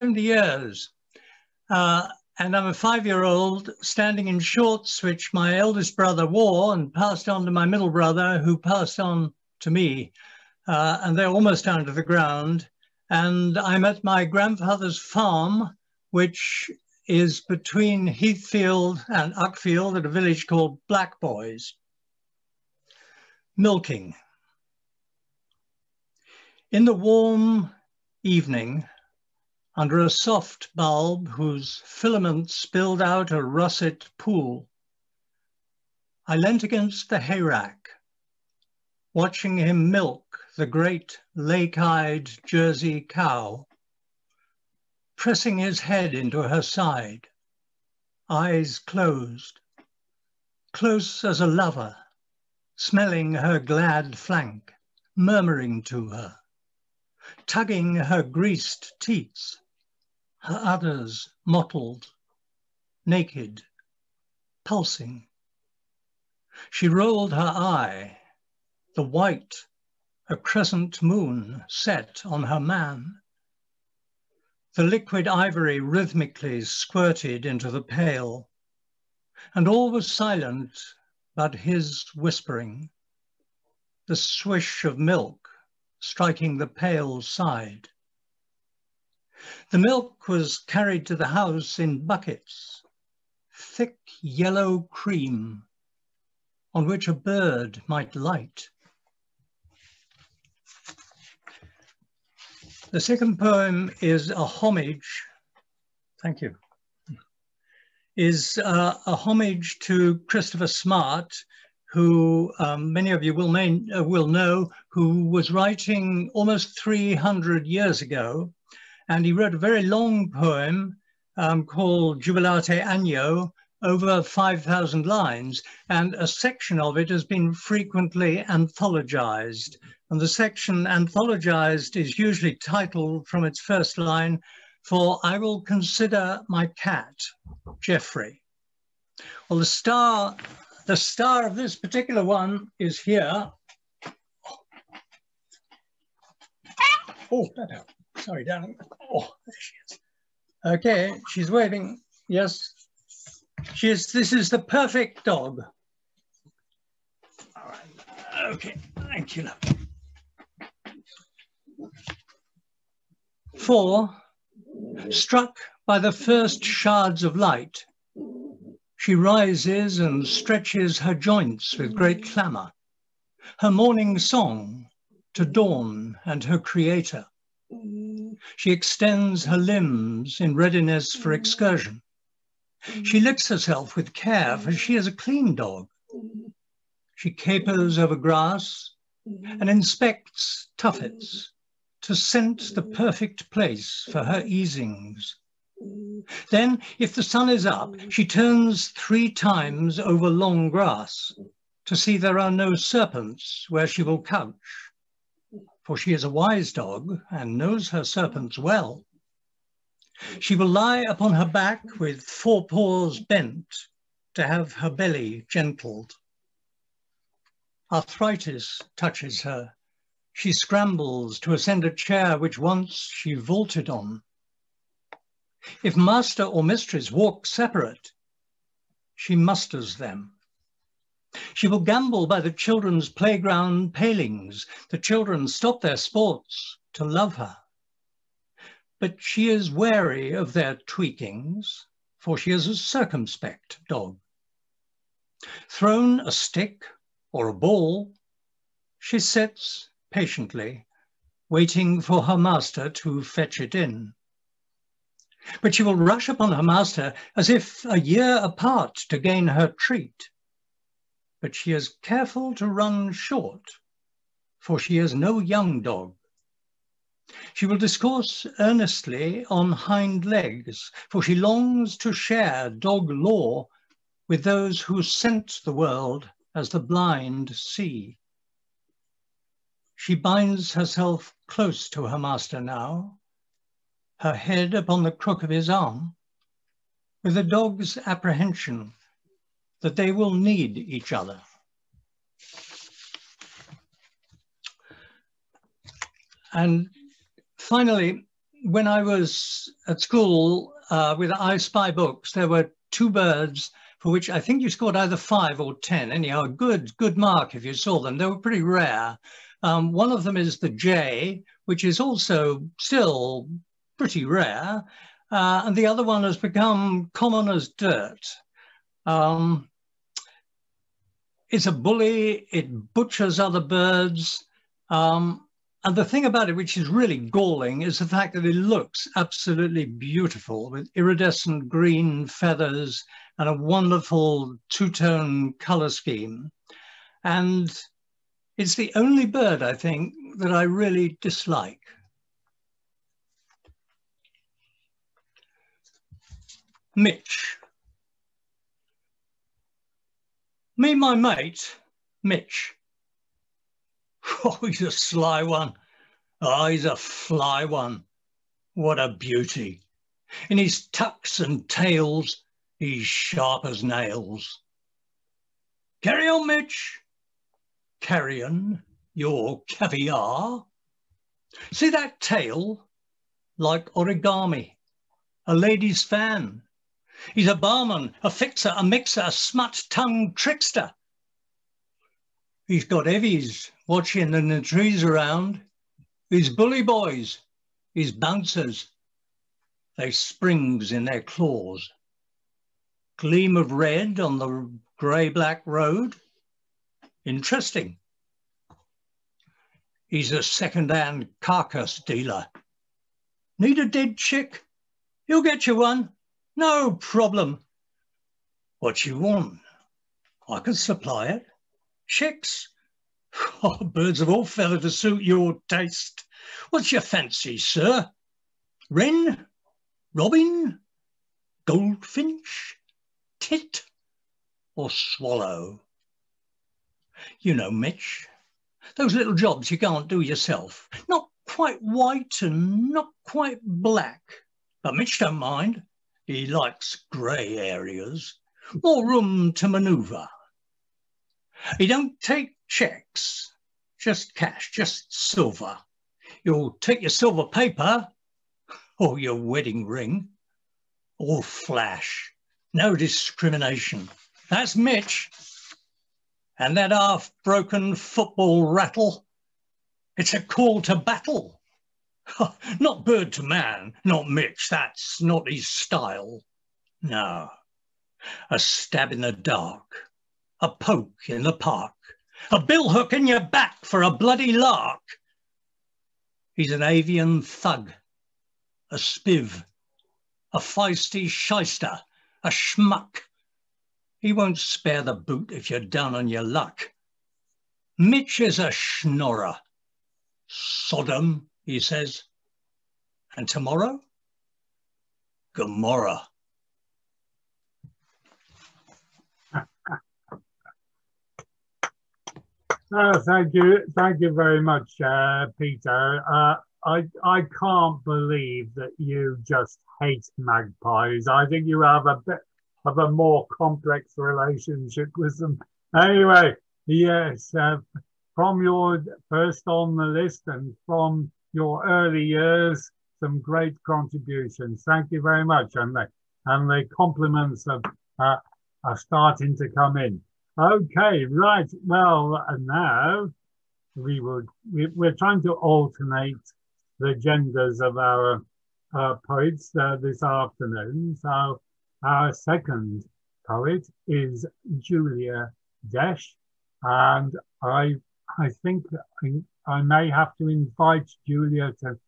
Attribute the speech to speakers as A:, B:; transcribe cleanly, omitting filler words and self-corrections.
A: 70 years. And I'm a 5-year-old standing in shorts, which my eldest brother wore and passed on to my middle brother, who passed on to me. And they're almost down to the ground. And I'm at my grandfather's farm, which is between Heathfield and Uckfield at a village called Blackboys. Milking. In the warm evening, under a soft bulb whose filaments spilled out a russet pool, I leant against the hayrack, watching him milk the great lake-eyed Jersey cow, pressing his head into her side, eyes closed, close as a lover, smelling her glad flank, murmuring to her, tugging her greased teats, her udders mottled, naked, pulsing. She rolled her eye, the white, a crescent moon set on her man. The liquid ivory rhythmically squirted into the pail, and all was silent but his whispering, the swish of milk striking the pail's side. The milk was carried to the house in buckets, thick yellow cream, on which a bird might light. The second poem is a homage, thank you, is a homage to Christopher Smart, who many of you will know, who was writing almost 300 years ago. And he wrote a very long poem called Jubilate Anno, over 5,000 lines. And a section of it has been frequently anthologized. And the section anthologized is usually titled from its first line, "For I will consider my cat, Geoffrey." Well, the star of this particular one is here. Oh, sorry, darling. Oh, there she is. Okay, she's waving. Yes, this is the perfect dog. All right. Okay, thank you, love. 4, struck by the first shards of light, she rises and stretches her joints with great clamor, her morning song to dawn and her creator. She extends her limbs in readiness for excursion. She licks herself with care, for she is a clean dog. She capers over grass and inspects tuffets to scent the perfect place for her easings. Then, if the sun is up, she turns 3 times over long grass to see there are no serpents where she will couch, for she is a wise dog and knows her serpents well. She will lie upon her back with 4 paws bent to have her belly gentled. Arthritis touches her. She scrambles to ascend a chair which once she vaulted on. If master or mistress walk separate, she musters them. She will gambol by the children's playground palings. The children stop their sports to love her. But she is wary of their tweakings, for she is a circumspect dog. Thrown a stick or a ball, she sits patiently, waiting for her master to fetch it in. But she will rush upon her master as if a year apart to gain her treat. But she is careful to run short, for she is no young dog. She will discourse earnestly on hind legs, for she longs to share dog lore with those who scent the world as the blind see. She binds herself close to her master now, her head upon the crook of his arm, with a dog's apprehension that they will need each other. And finally, when I was at school with I Spy books, there were two birds for which I think you scored either 5 or 10. Anyhow, good mark if you saw them. They were pretty rare. One of them is the jay, which is also still pretty rare. And the other one has become common as dirt. It's a bully, it butchers other birds. And the thing about it, which is really galling, is the fact that it looks absolutely beautiful with iridescent green feathers and a wonderful two-tone color scheme. And it's the only bird, I think, that I really dislike. Mitch. Me and my mate, Mitch. Oh, he's a sly one. Oh, he's a fly one. What a beauty. In his tucks and tails, he's sharp as nails. Carry on, Mitch. Carrion, your caviar. See that tail? Like origami, a lady's fan. He's a barman, a fixer, a mixer, a smut-tongued trickster. He's got heavies watching in the trees around. His bully boys, his bouncers, they springs in their claws. Gleam of red on the grey-black road. Interesting. He's a second-hand carcass dealer. Need a dead chick? He'll get you one. No problem. What you want? I can supply it. Chicks? Oh, birds of all feather to suit your taste. What's your fancy, sir? Wren? Robin? Goldfinch? Tit? Or swallow? You know, Mitch, those little jobs you can't do yourself. Not quite white and not quite black. But Mitch don't mind. He likes grey areas. More room to manoeuvre. He don't take checks, just cash, just silver. You'll take your silver paper or your wedding ring, all flash, no discrimination. That's Mitch. And that half-broken football rattle, it's a call to battle. Not bird to man, not Mitch, that's not his style. No, a stab in the dark, a poke in the park, a billhook in your back for a bloody lark. He's an avian thug, a spiv, a feisty shyster, a schmuck. He won't spare the boot if you're down on your luck. Mitch is a schnorrer. Sodom, he says. And tomorrow? Gomorrah.
B: Oh, thank you very much, Peter. I can't believe that you just hate magpies. I think you have a bit of a more complex relationship with them. Anyway, yes, from your first on the list and from your early years, some great contributions. Thank you very much, and the compliments are starting to come in. Okay, right. Well, and now we're trying to alternate the genders of our poets this afternoon. So our second poet is Julia Desch, and I think I may have to invite Julia to